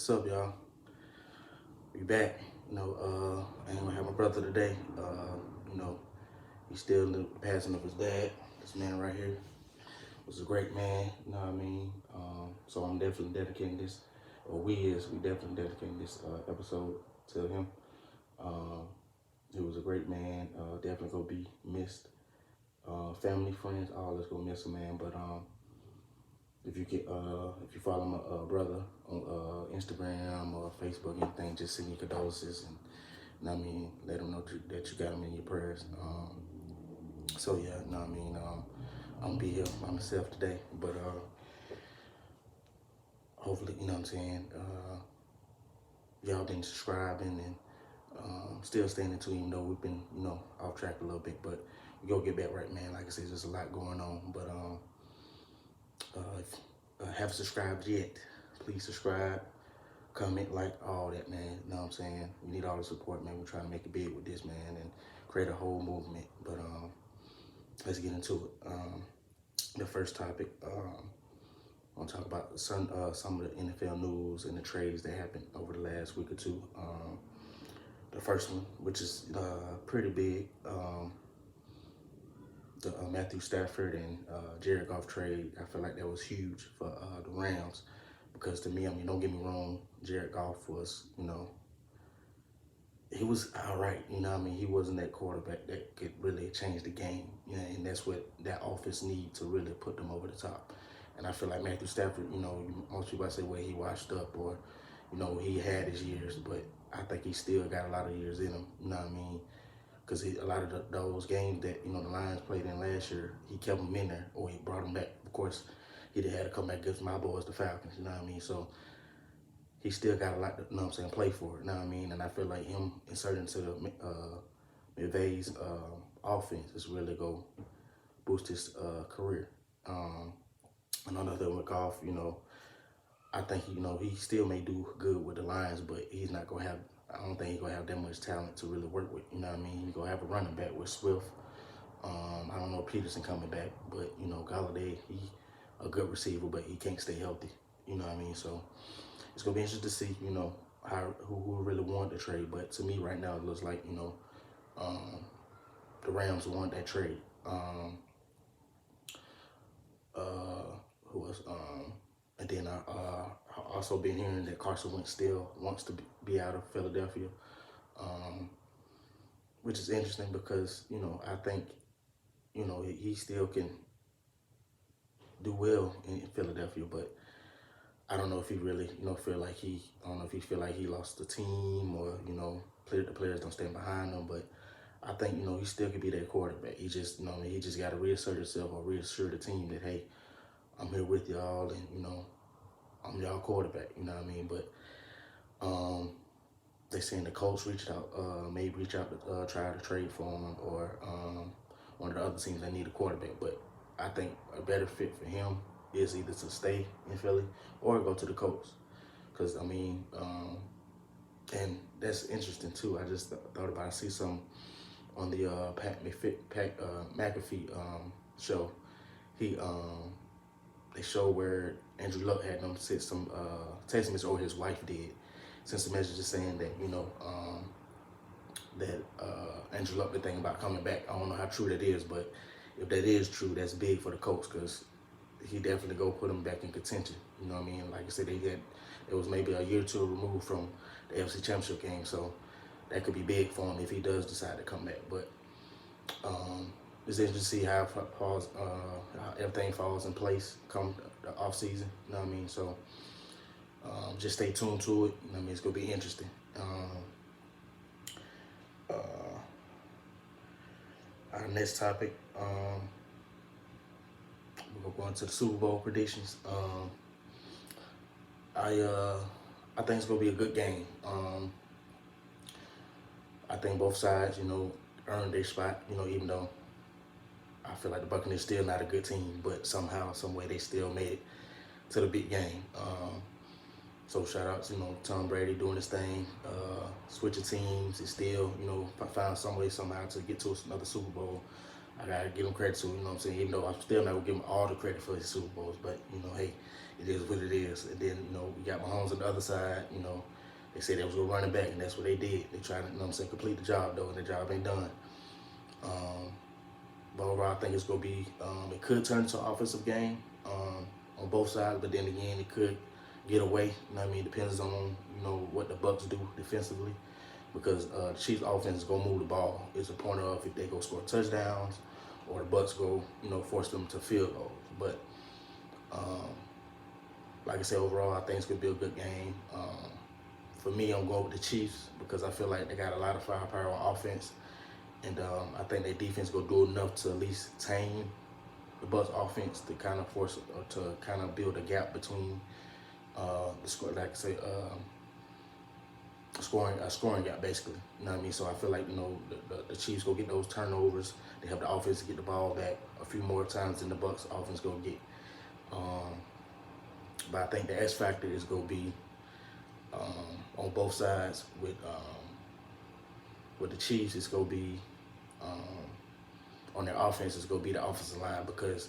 What's up, y'all? We back. I ain't gonna have my brother today. You know, he's still in the passing of his dad. This man right here was a great man. You know what I mean? So I'm definitely dedicating this, or we definitely dedicating this episode to him. Um, he was a great man. Definitely gonna be missed. Family, friends, all that's gonna miss him, man. But if you follow my brother on Instagram or Facebook, anything, just send your condolences and let him know that you got him in your prayers. So yeah, I'm gonna be here by myself today, but hopefully, you know what I'm saying, y'all been subscribing and still staying in tune, even though we've been, off track a little bit, but we gonna get back right, man. Like I said, there's a lot going on, but if haven't subscribed yet, please subscribe, comment, like, all that, man. You know what I'm saying? We need all the support, man. We're trying to make it big with this, man, and create a whole movement. But let's get into it. The first topic, I want to talk about some of the NFL news and the trades that happened over the last week or two. The first one, which is pretty big, the Matthew Stafford and Jared Goff trade. I feel like that was huge for the Rams because to me, don't get me wrong, Jared Goff was, he was all right. He wasn't that quarterback that could really change the game, and that's what that offense need to really put them over the top. And I feel like Matthew Stafford, most people say, well, he washed up or, he had his years, but I think he still got a lot of years in him. You know what I mean? Because a lot of those games that the Lions played in last year, he kept them in there or he brought them back. Of course, he did have to come back against my boys, the Falcons. You know what I mean? So he still got a lot to, play for. You know what I mean? And I feel like him inserting to the McVay's offense is really go boost his career. Another thing with Goff, I think he still may do good with the Lions, but he's not gonna have. I don't think he's gonna have that much talent to really work with. You know what I mean? He's gonna have a running back with Swift. I don't know Peterson coming back, but Galladay, he a good receiver, but he can't stay healthy. You know what I mean? So it's gonna be interesting to see, how who really want the trade. But to me, right now, it looks like the Rams want that trade. Who else? And then I also been hearing that Carson Wentz still wants to be out of Philadelphia, which is interesting because I think he still can do well in Philadelphia, but I don't know if he really feel like I don't know if he feel like he lost the team or the players don't stand behind him, but I think he still could be that quarterback. He just he just got to reassert himself or reassure the team that hey, I'm here with y'all and I'm y'all quarterback, you know what I mean? But they saying the coach reached out, maybe reach out to try to trade for him or one of the other teams that need a quarterback. But I think a better fit for him is either to stay in Philly or go to the Colts. Because, and that's interesting too. I just thought about it. I see some on the McAfee show. They show where Andrew Luck had them sent some text message, or his wife did, sent some messages saying that Andrew Luck been thinking about coming back. I don't know how true that is, but if that is true, that's big for the Colts because he definitely go put them back in contention. You know what I mean? Like I said, it was maybe a year or two removed from the AFC Championship game, so that could be big for him if he does decide to come back. But it's interesting to see how everything falls in place come the off season. You know what I mean? So just stay tuned to it. You know what I mean? It's gonna be interesting. Our next topic, we're gonna go into the Super Bowl predictions. I think it's gonna be a good game. I think both sides, earned their spot. Even though I feel like the Buccaneers still not a good team, but somehow, some way, they still made it to the big game. So shout out to Tom Brady doing his thing, switching teams, and still found some way somehow to get to another Super Bowl. I gotta give him credit too. You know what I'm saying? Even though I'm still not gonna give him all the credit for his Super Bowls, but hey, it is what it is. And then we got Mahomes on the other side. They said they was gonna run it back, and that's what they did. They tried to, complete the job though, and the job ain't done. But overall, I think it's gonna be. It could turn into an offensive game on both sides, but then again, it could get away. You know what I mean? Depends on what the Bucks do defensively, because the Chiefs' offense is gonna move the ball. It's a point of if they go score touchdowns, or the Bucks go force them to field goals. But like I said, overall, I think it's gonna be a good game. For me, I'm going with the Chiefs because I feel like they got a lot of firepower on offense, and I think their defense gonna do enough to at least tame the Bucks offense to kind of force to kind of build a gap between the score, like I say, scoring gap basically. You know what I mean? So I feel like the Chiefs go get those turnovers. They have the offense to get the ball back a few more times than the Bucks offense go get. But I think the X factor is gonna be on both sides with the Chiefs. It's gonna be on their offense. It's gonna be the offensive line because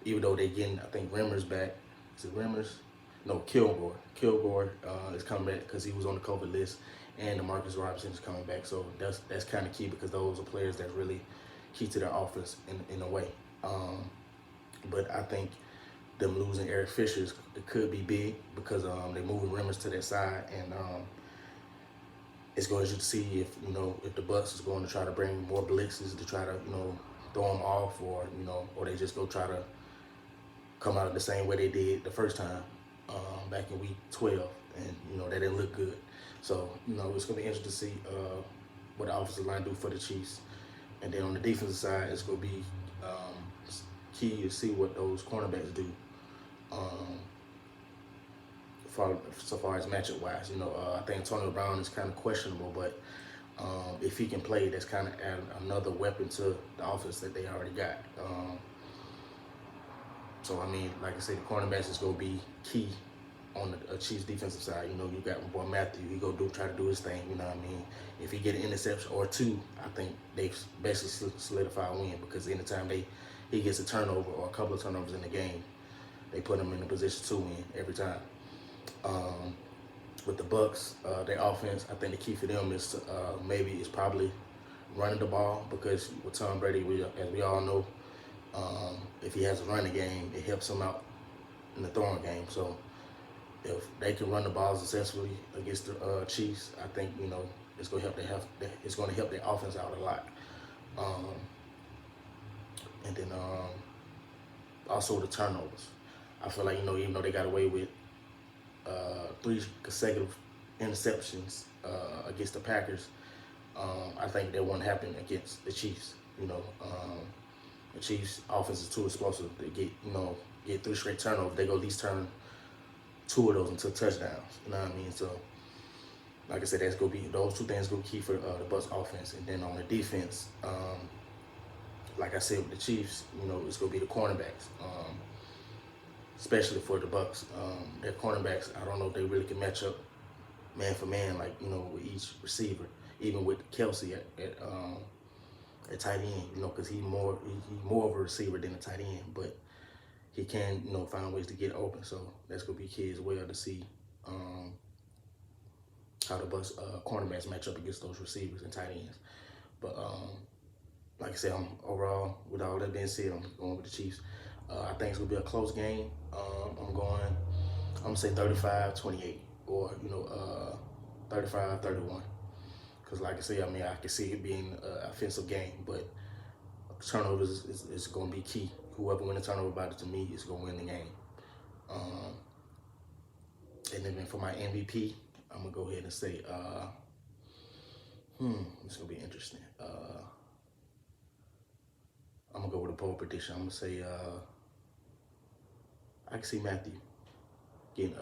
even though they getting, I think Rimmer's back. Is it Rimmer's? No, Kilgore. Kilgore is coming back because he was on the COVID list, and Demarcus Robinson is coming back. So that's kind of key because those are players that really key to their offense in a way. But I think them losing Eric Fisher, it could be big because they're moving Rimmers to their side, and it's going to see if the Bucks is going to try to bring more blitzes to try to throw them off, or they just go try to come out the same way they did the first time back in week 12, and that didn't look good. So it's going to be interesting to see what the offensive line do for the Chiefs, and then on the defensive side, it's going to be key to see what those cornerbacks do. So far as matchup wise, I think Antonio Brown is kind of questionable, but if he can play, that's kind of add another weapon to the offense that they already got. So I mean, like I said, the cornerbacks is gonna be key on the Chiefs defensive side. You got my boy Matthew. He go try to do his thing. You know what I mean? If he get an interception or two, I think they basically solidify a win, because anytime he gets a turnover or a couple of turnovers in the game, they put him in a position to win every time. With the Bucks, their offense, I think the key for them is to probably running the ball, because with Tom Brady, as we all know, if he has a running game, it helps him out in the throwing game. So if they can run the ball successfully against the Chiefs, I think it's going to help their offense out a lot. And then also the turnovers. I feel like even though they got away with 3 consecutive interceptions against the Packers, I think that won't happen against the Chiefs. The Chiefs' offense is too explosive. They get 3 straight turnovers. They go at least turn 2 of those into touchdowns. You know what I mean? So, like I said, that's gonna be those 2 things gonna be key for the Bucks offense. And then on the defense, like I said with the Chiefs, it's gonna be the cornerbacks. Especially for the Bucks, their cornerbacks, I don't know if they really can match up man for man, like with each receiver. Even with Kelsey at tight end, because he's more of a receiver than a tight end, but he can find ways to get open. So that's gonna be key as well to see how the Bucks cornerbacks match up against those receivers and tight ends. But like I said, overall, with all that being said, I'm going with the Chiefs. I think it's gonna be a close game. I'm gonna say 35-28, or 35-31. Because like I say, I can see it being an offensive game, but turnovers is going to be key. Whoever wins the turnover battle, to me, is going to win the game. And then for my MVP, I'm going to go ahead and say, it's going to be interesting. I'm going to go with a bold prediction. I'm going to say, I can see Matthew getting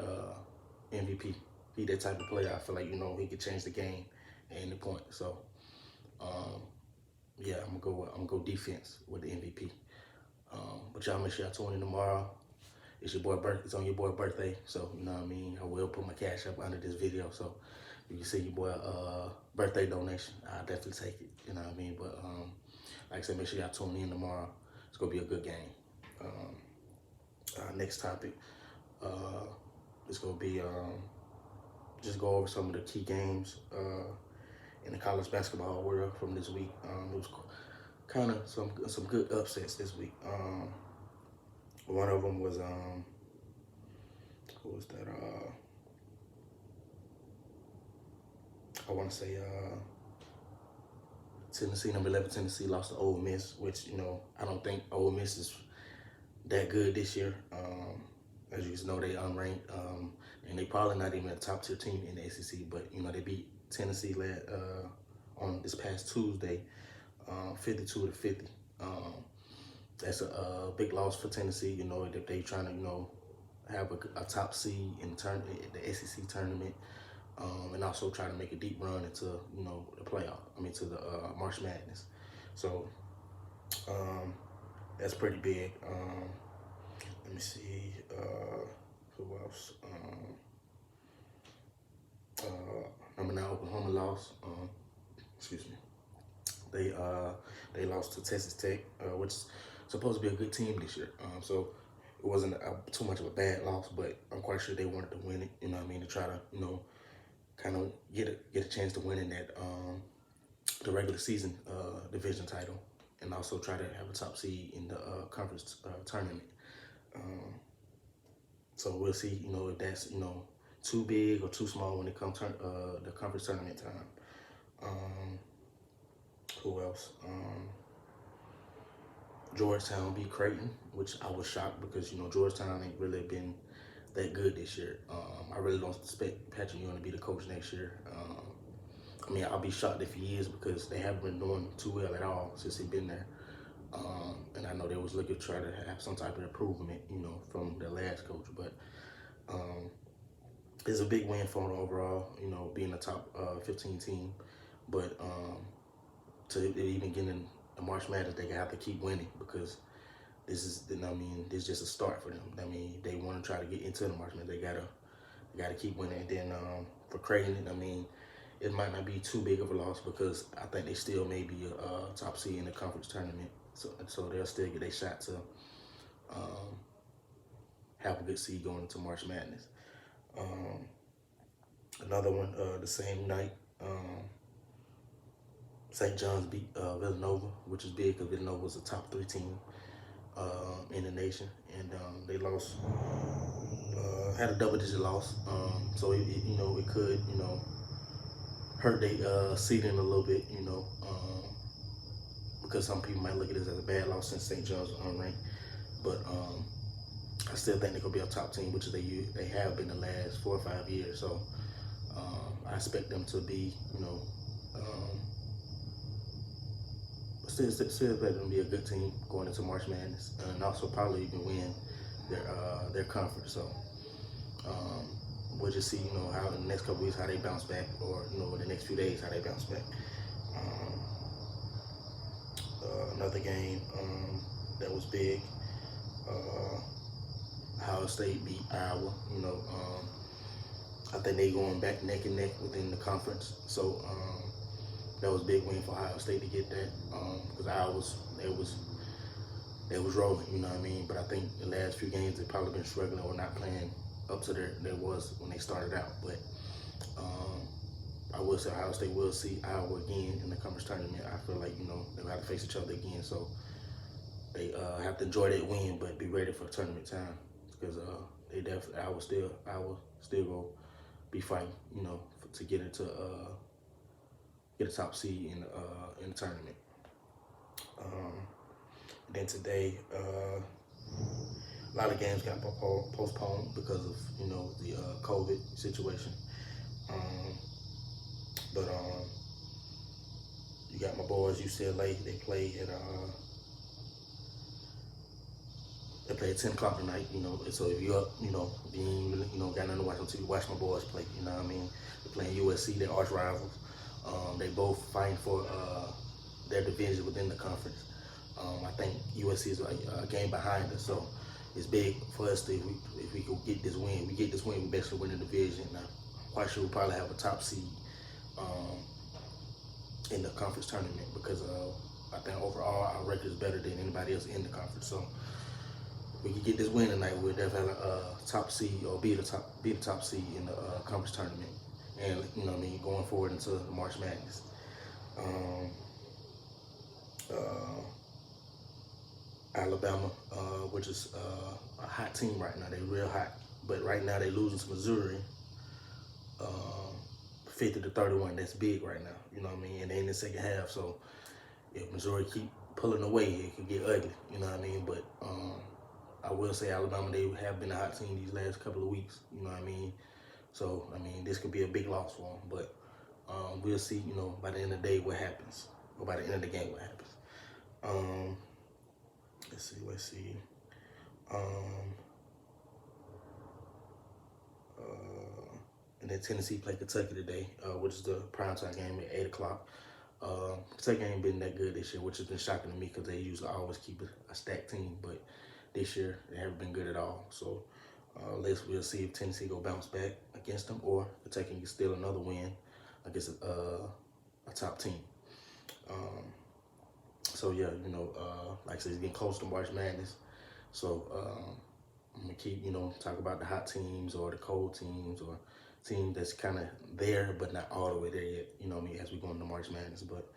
MVP. He that type of player. I feel like, he could change the game and the point. So, yeah, I'm gonna go defense with the MVP. But y'all make sure y'all tune in tomorrow. It's your boy It's on your boy birthday, so you know what I mean. I will put my cash up under this video, so you can see your boy birthday donation. I'll definitely take it. You know what I mean. But Like I said, make sure y'all tune in tomorrow. It's gonna be a good game. Next topic, it's gonna be just go over some of the key games in the college basketball world from this week. It was kind of some good upsets this week. One of them was who was that? I want to say Tennessee, number 11 Tennessee lost to Ole Miss, which I don't think Ole Miss is that good this year. As you know, they unranked, and they probably not even a top tier team in the SEC. But they beat Tennessee on this past Tuesday, 52-50. That's a big loss for Tennessee. If they trying to have a top seed in the SEC tournament, and also try to make a deep run into the playoff. To the March Madness. So that's pretty big. Let me see who else. Number 9 Oklahoma lost. Excuse me. They lost to Texas Tech, which is supposed to be a good team this year. So it wasn't too much of a bad loss, but I'm quite sure they wanted to win it. To try to kind of get a chance to win in that the regular season division title, and also try to have a top seed in the conference tournament. So we'll see, if that's too big or too small when it comes to the conference tournament time. Who else? Georgetown beat Creighton, which I was shocked because Georgetown ain't really been that good this year. I really don't expect Patrick Ewing to be the coach next year. I'll be shocked if he is, because they haven't been doing too well at all since he's been there. And I know they was looking to try to have some type of improvement, from the last coach. But it's a big win for them overall, being a top 15 team. But to even get in the March Madness, they have to keep winning, because this is just a start for them. They want to try to get into the March Madness. They gotta keep winning. And then for Creighton, it might not be too big of a loss, because I think they still may be a top seed in the conference tournament. So they'll still get a shot to have a good seed going into March Madness. Another one, the same night, St. John's beat Villanova, which is big because Villanova was a top 3 team in the nation, and they lost, had a double-digit loss. So it could hurt their seeding a little bit, because some people might look at this as a bad loss since St. John's was unranked. But I still think they're gonna be a top team, which they have been the last 4 or 5 years. So I expect them to be, still expect them to be a good team going into March Madness, and also probably even win their conference. So we'll just see, how in the next couple weeks how they bounce back, or in the next few days how they bounce back. Another game that was big, Ohio State beat Iowa. I think they going back neck and neck within the conference. So that was a big win for Ohio State to get that, because Iowa was rolling, But I think the last few games they've probably been struggling or not playing up to their was when they started out. But I will say Ohio State will see Iowa again in the conference tournament. I feel like they'll have to face each other again, so they have to enjoy that win, but be ready for tournament time, because they definitely Iowa still go be fighting, to get into get a top seed in the tournament. Then today, a lot of games got postponed because of the COVID situation. But you got my boys UCLA. They played at 10 o'clock tonight. So if you're up, you ain't really, got nothing to watch until you watch my boys play. They're playing USC, they're arch rivals. They both fighting for their division within the conference. I think USC is a game behind us, so it's big for us if we go get this win. We get this win, we basically win the division. Now, I'm quite sure we'll probably have a top seed in the conference tournament, because I think overall our record is better than anybody else in the conference. So if we can get this win tonight, we'll definitely top seed or be the top seed in the conference tournament, and you know what I mean, going forward into the March Madness. Um, uh, Alabama, which is a hot team right now. They real hot, but right now they losing to Missouri, 50-31. That's big right now. You know what I mean? And they in the second half, so if Missouri keep pulling away, it could get ugly. You know what I mean? But I will say Alabama, they have been a hot team these last couple of weeks. You know what I mean? So I mean, this could be a big loss for them, but we'll see. You know, by the end of the day, what happens, or by the end of the game, what happens. Let's see. Um, and then Tennessee play Kentucky today, which is the primetime game at 8 o'clock. Kentucky ain't been that good this year, which has been shocking to me because they usually always keep a stacked team, but this year they haven't been good at all. So we'll see if Tennessee go bounce back against them, or Kentucky can steal another win against a top team. So yeah, you know, like I said, it's getting close to March Madness. So I'm gonna keep, you know, talk about the hot teams or the cold teams or teams that's kind of there but not all the way there yet. You know what I mean? As we go into March Madness, but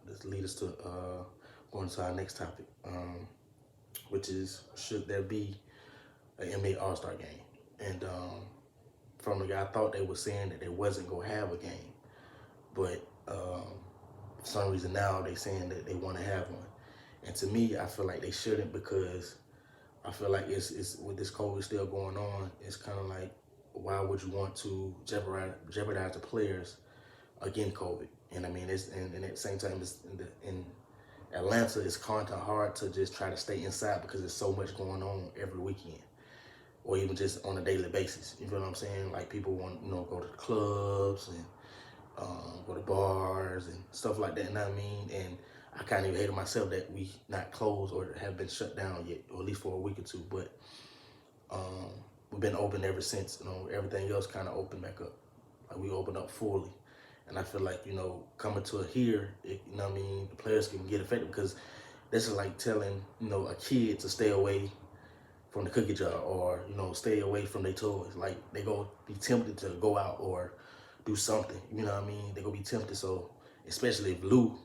this leads us to going to our next topic, which is, should there be an NBA All-Star game? And from the guy, I thought they were saying that they wasn't gonna have a game, but for some reason now they saying that they want to have one. And to me, I feel like they shouldn't, because I feel like it's with this COVID still going on, it's kind of like, why would you want to jeopardize the players against COVID? And I mean, and at the same time, in Atlanta, it's kind of hard to just try to stay inside because there's so much going on every weekend, or even just on a daily basis. You feel what I'm saying? Like, people want, you know, go to the clubs and go to bars and stuff like that. You know what I mean? And I kind of hate it myself that we not closed or have been shut down yet, or at least for a week or two. But we've been open ever since. You know, everything else kind of opened back up. Like, we opened up fully. And I feel like, you know, coming to here, you know what I mean, the players can get affected, because this is like telling, you know, a kid to stay away from the cookie jar, or, you know, stay away from their toys. Like, they go be tempted to go out or do something, you know what I mean? They go be tempted. So especially if Lou,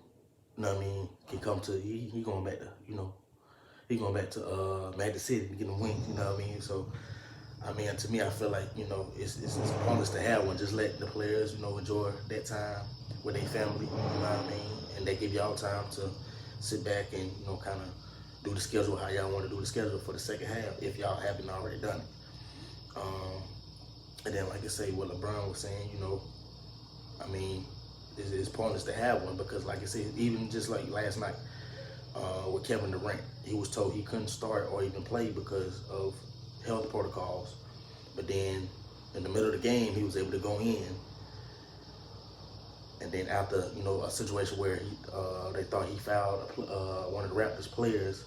you know what I mean, can come to, he going back to, you know, he going back to Magic City to get them wings, you know what I mean? So I mean, to me, I feel like, you know, it's pointless to have one. Just let the players, you know, enjoy that time with their family, you know what I mean? And they give y'all time to sit back and, you know, kind of do the schedule how y'all want to do the schedule for the second half, if y'all haven't already done it. And then, like I say, what LeBron was saying, you know, I mean, it's pointless to have one, because, like I said, even just like last night with Kevin Durant, he was told he couldn't start or even play because of health protocols. But then in the middle of the game, he was able to go in. And then after, you know, a situation where they thought he fouled one of the Raptors players,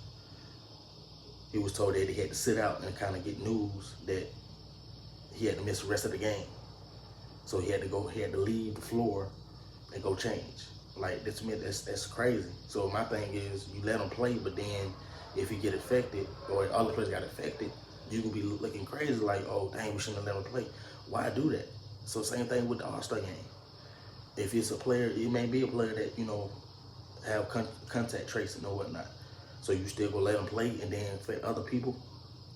he was told that he had to sit out and kind of get news that he had to miss the rest of the game. So he had to leave the floor and go change. Like, that's crazy. So my thing is, you let him play, but then if you get affected, or other players got affected, you can be looking crazy like, oh, dang, we shouldn't have let him play. Why do that? So same thing with the All-Star game. If it's a player, it may be a player that, you know, have contact tracing or whatnot. So you still go let them play and then affect other people.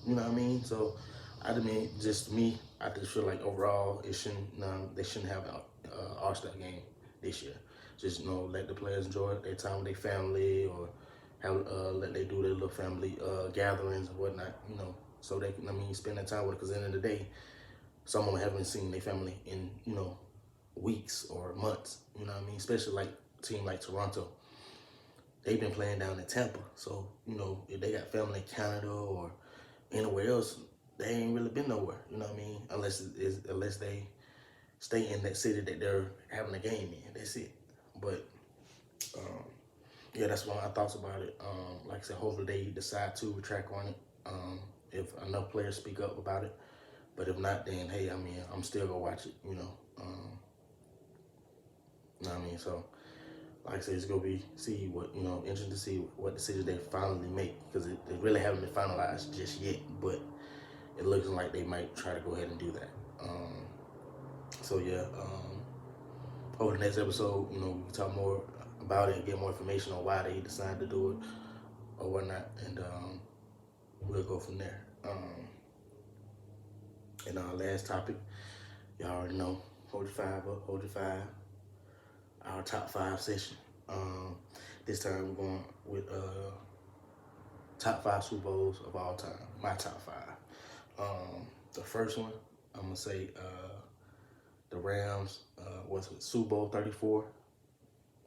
You know what I mean? So I mean, just me, I just feel like overall they shouldn't have an All-Star game this year. Just, you know, let the players enjoy their time with their family, or let they do their little family gatherings and whatnot, you know, so they can, I mean, spend that time with it, because at the end of the day, some of them haven't seen their family in, you know, weeks or months, you know what I mean? Especially like a team like Toronto. They've been playing down in Tampa. So, you know, if they got family in Canada or anywhere else, they ain't really been nowhere, you know what I mean? Unless they stay in that city that they're having a game in. That's it. But yeah, that's one of my thoughts about it. Like I said, hopefully they decide to retract on it, if enough players speak up about it. But if not, then hey, I mean, I'm still gonna watch it, you know. You know what I mean? So, like I said, it's gonna be see what interesting to see what decisions they finally make because they really haven't been finalized just yet. But it looks like they might try to go ahead and do that. So yeah, over the next episode, we can talk more about it and get more information on why they decided to do it or whatnot, and we'll go from there. And our last topic, y'all already know, hold your five, our top five session. This time we're going with top five Super Bowls of all time. My top five. The first one, I'm gonna say the Rams was Super Bowl 34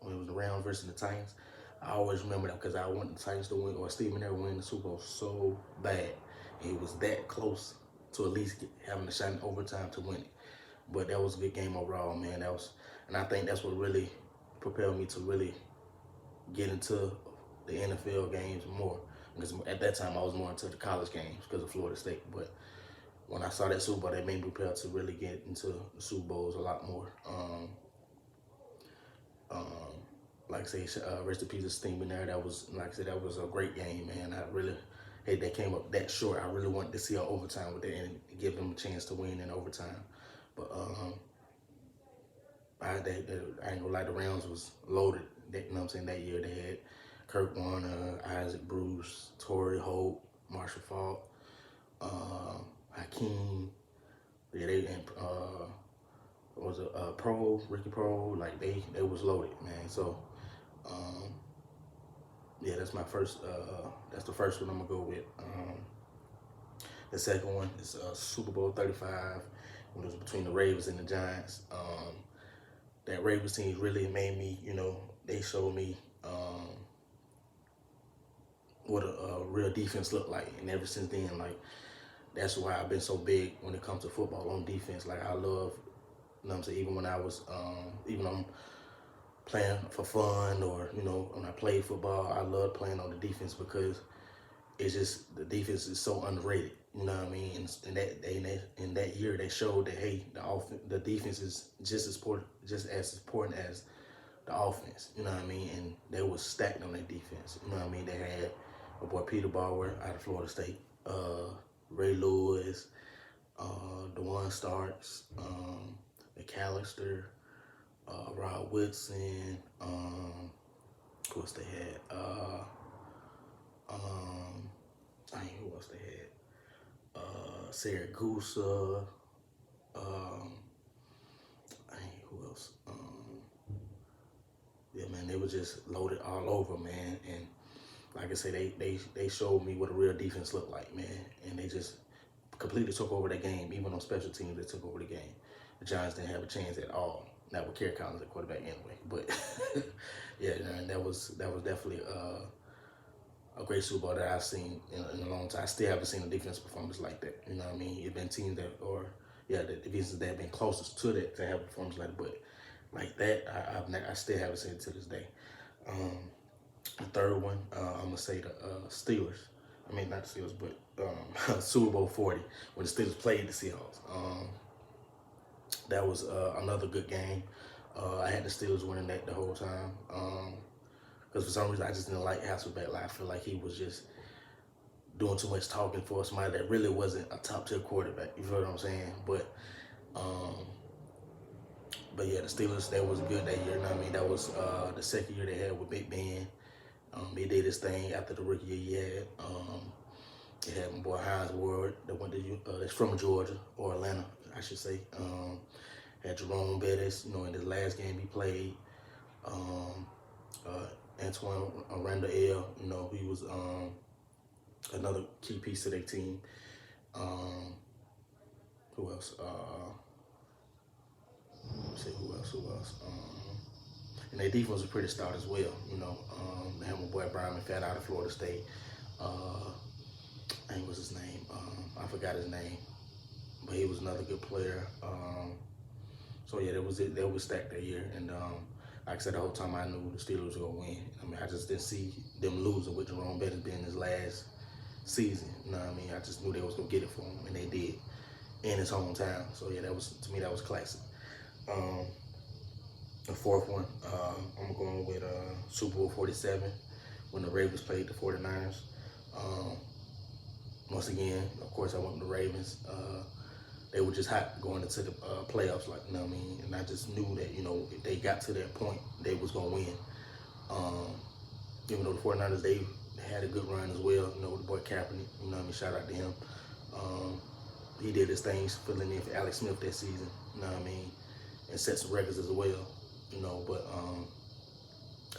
when it was the Rams versus the Titans. I always remember that because I wanted the Titans to win or Steve McNair win the Super Bowl so bad. It was that close to at least having a shot in overtime to win it. But that was a good game overall, man. And I think that's what really propelled me to really get into the NFL games more. Because at that time I was more into the college games because of Florida State. But when I saw that Super Bowl, that made me propelled to really get into the Super Bowls a lot more. Like I say, rest in peace to Steve McNair. That was, like I said, that was a great game, man. I really, hey, that came up that short. I really wanted to see an overtime with that and give them a chance to win in overtime. But I ain't gonna lie, the Rams was loaded. That year they had Kurt Warner, Isaac Bruce, Torrey Holt, Marshall Faulk, Hakeem. Yeah, they and was a Ricky Pro. Like they was loaded, man. So yeah, that's my first. That's the first one I'm gonna go with. The second one is Super Bowl 35 when it was between the Ravens and the Giants. That Ravens team really made me, they showed me what a real defense looked like. And ever since then, like, that's why I've been so big when it comes to football on defense. Like, I love, I'm saying, even when I was, even I'm playing for fun or, when I played football, I love playing on the defense because it's just, the defense is so underrated. You know what I mean? And in that year, they showed that, hey, the defense is just as important as the offense. You know what I mean? And they was stacked on their defense. You know what I mean? They had my boy Peter Bauer out of Florida State, Ray Lewis, DeJuan Starks, McAllister, Rod Woodson. Who else they had? Who else they had? Saragusa. Who else? Yeah, man, they were just loaded all over, man. And like I say, they showed me what a real defense looked like, man. And they just completely took over the game. Even on special teams, they took over the game. The Giants didn't have a chance at all. Not with Kerry Collins at quarterback anyway. But yeah, man, that was definitely a great Super Bowl that I've seen in a long time. I still haven't seen a defense performance like that. You know what I mean? It's been teams the defenses that have been closest to that to have a performance like that. But like that, I still haven't seen it to this day. The third one, I'm gonna say the Steelers. I mean, not the Steelers, but Super Bowl 40 when the Steelers played the Seahawks. That was another good game. I had the Steelers winning that the whole time. Because for some reason I just didn't like Hasselbeck. Like, I feel like he was just doing too much talking for somebody that really wasn't a top tier quarterback. You feel what I'm saying? But yeah, the Steelers, that was good that year. You know what I mean? That was the second year they had with Big Ben. He did his thing after the rookie year he had. They had my boy Hines Ward that went to that's from Georgia or Atlanta, I should say. Had Jerome Bettis, in his last game he played. Antoine Randall L, he was another key piece to their team. Who else? Let's see who else. And their defense was pretty stout as well. They had my boy Brian McFadden out of Florida State. What's his name? I forgot his name, but he was another good player. So yeah, that was it. They was stacked that year, and like I said, the whole time I knew the Steelers were gonna win. I mean, I just didn't see them losing with Jerome Bettis being his last season. You know what I mean? I just knew they was gonna get it for him, and they did in his hometown. So yeah, to me that was classic. The fourth one, I'm going with Super Bowl 47 when the Ravens played the 49ers. Um, Once again, of course, I went with the Ravens. They were just hot going into the playoffs, like, you know what I mean? And I just knew that, you know, if they got to that point, they was going to win. Um, Even though the 49ers, they had a good run as well, you know, the boy Kaepernick, you know what I mean? Shout out to him. Um, he did his things filling in for Alex Smith that season, you know what I mean? And set some records as well, you know, but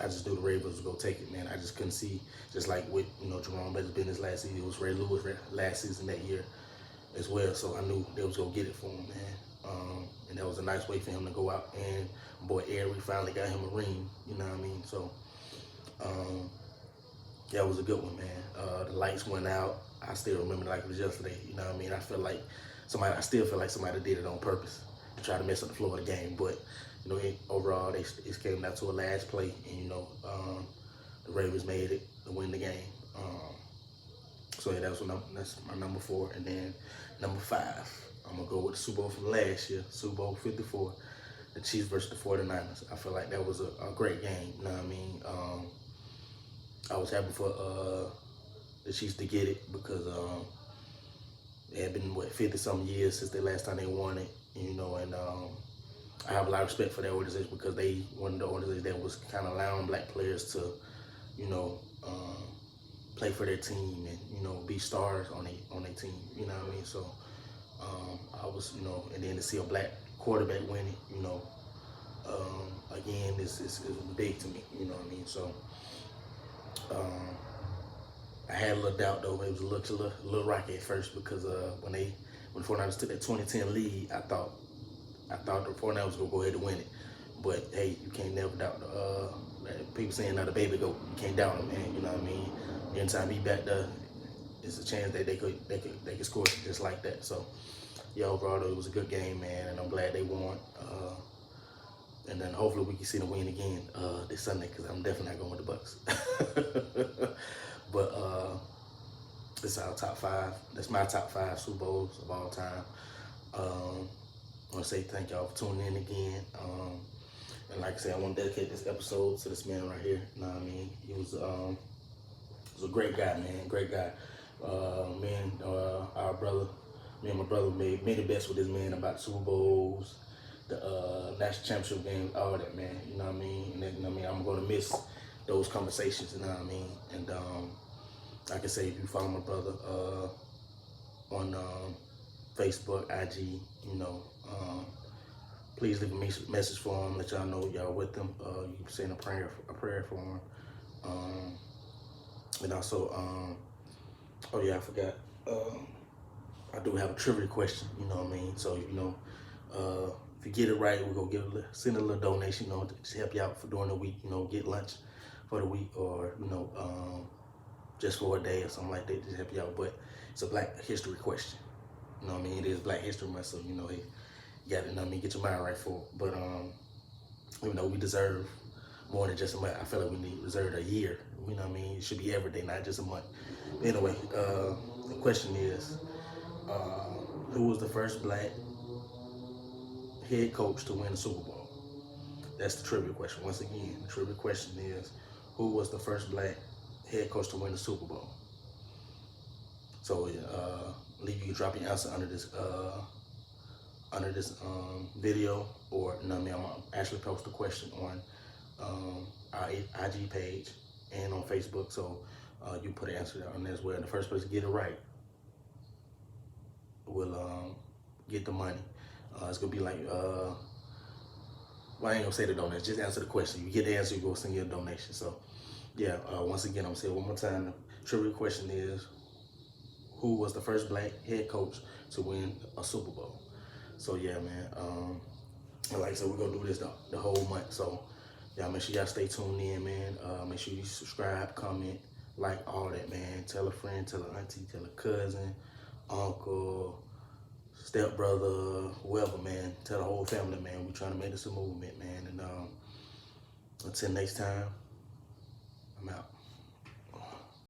I just knew the Ravens was gonna take it, man. I just couldn't see, just like with, you know, Jerome Bettis business last season. It was Ray Lewis last season that year as well, so I knew they was gonna get it for him, man. And that was a nice way for him to go out. And boy, Airy finally got him a ring, you know what I mean? So that was a good one, man. The lights went out. I still remember it like it was yesterday, you know what I mean? I still feel like somebody did it on purpose to try to mess up the flow of the game, but you know, overall, it came down to a last play, and you know, the Ravens made it to win the game. So yeah, that's my number 4, and then number 5, I'm gonna go with the Super Bowl from last year, Super Bowl 54, the Chiefs versus the 49ers. I feel like that was a great game. You know what I mean? I was happy for the Chiefs to get it because it had been 50-something years since the last time they won it, you know, and I have a lot of respect for that organization because they one of the organizations that was kind of allowing black players to, you know, play for their team and, you know, be stars on their team. You know what I mean? So I was, you know, and then to see a black quarterback win it, you know, again, this is big to me. You know what I mean? So I had a little doubt though. It was a little rocky at first because when the 49ers took that 2010 lead, I thought the 49ers was gonna go ahead and win it. But hey, you can't never doubt people saying now the baby goat. You can't doubt him, man. You know what I mean? Anytime he back there, it's a chance that they could score just like that. So yeah, overall though, it was a good game, man, and I'm glad they won. And then hopefully we can see them win again this Sunday because I'm definitely not going with the Bucks. But this is our top 5. That's my top 5 Super Bowls of all time. I want to say thank y'all for tuning in again. And like I said, I want to dedicate this episode to this man right here. You know what I mean? He was a great guy, man. Great guy. Me and my brother made many bets with this man about the Super Bowls, the national championship games, all that, man. You know what I mean? And then, you know what I mean? I'm going to miss those conversations, you know what I mean? And like I say, if you follow my brother on Facebook, IG, you know, please leave a message for him, let y'all know y'all with him. You can send a prayer for him. And also, oh yeah, I forgot. I do have a trivia question, you know what I mean? So, you know, if you get it right, we're gonna send a little donation, you know, to help you out for during the week, you know, get lunch for the week, or, you know, just for a day or something like that, just help you out. But it's a Black History question. You know what I mean? It is Black History Month, so, you know, hey, you got to, you know what I mean, get your mind right for it. But, you know, we deserve more than just a month. I feel like we deserve a year. You know what I mean? It should be every day, not just a month. Anyway, the question is, who was the first black head coach to win the Super Bowl? That's the trivia question. Once again, the trivia question is, who was the first black head coach to win the Super Bowl? So, you can drop your answer under this video, or, you know what I mean, I'm gonna actually post the question on our IG page and on Facebook. So you put an answer on there as well. And the first person to get it right will get the money. It's gonna be like well, I ain't gonna say the donation, just answer the question. You get the answer, you go send your donation. So yeah, once again, I'm gonna say it one more time. The trivia question is, who was the first black head coach to win a Super Bowl? So yeah, man. And like I said, we're gonna do this the whole month. So y'all make sure y'all stay tuned in, man. Make sure you subscribe, comment, like, all that, man. Tell a friend, tell an auntie, tell a cousin, uncle, stepbrother, whoever, man. Tell the whole family, man. We're trying to make this a movement, man. And until next time, I'm out.